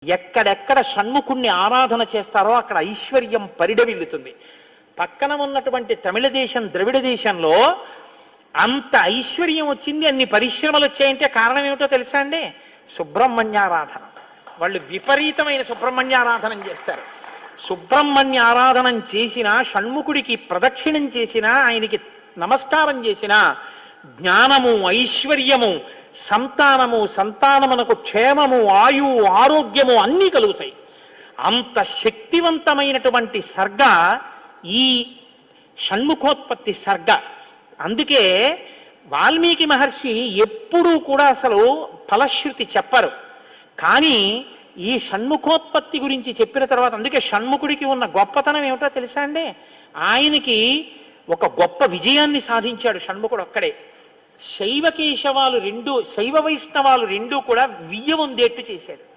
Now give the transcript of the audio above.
ఎక్కడెక్కడ షణ్ముఖుణ్ణి ఆరాధన చేస్తారో అక్కడ ఐశ్వర్యం పరిడవిల్లుతుంది. పక్కన ఉన్నటువంటి తమిళ దేశం, ద్రవిడ దేశంలో అంత ఐశ్వర్యం వచ్చింది, అన్ని పరిశ్రమలు వచ్చాయంటే కారణం ఏమిటో తెలుసా అండి? సుబ్రహ్మణ్యారాధన. వాళ్ళు విపరీతమైన సుబ్రహ్మణ్యారాధనం చేస్తారు. సుబ్రహ్మణ్య ఆరాధనం చేసినా, షణ్ముఖుడికి ప్రదక్షిణం చేసినా, ఆయనకి నమస్కారం చేసినా జ్ఞానము, ఐశ్వర్యము, సంతానము, సంతానమునకు క్షేమము, ఆయువు, ఆరోగ్యము అన్నీ కలుగుతాయి. అంత శక్తివంతమైనటువంటి సర్గ ఈ షణ్ముఖోత్పత్తి సర్గ. అందుకే వాల్మీకి మహర్షి ఎప్పుడూ కూడా అసలు ఫలశ్రుతి చెప్పరు. కానీ ఈ షణ్ముఖోత్పత్తి గురించి చెప్పిన తర్వాత, అందుకే షణ్ముఖుడికి ఉన్న గొప్పతనం ఏమిటో తెలుసా అండి? ఆయనకి ఒక గొప్ప విజయాన్ని సాధించాడు షణ్ముఖుడు ఒక్కడే. శైవ కేశవాలు రెండు, శైవ వైష్ణవాలు రెండూ కూడా వియ్య వందేట్టు చేశాడు.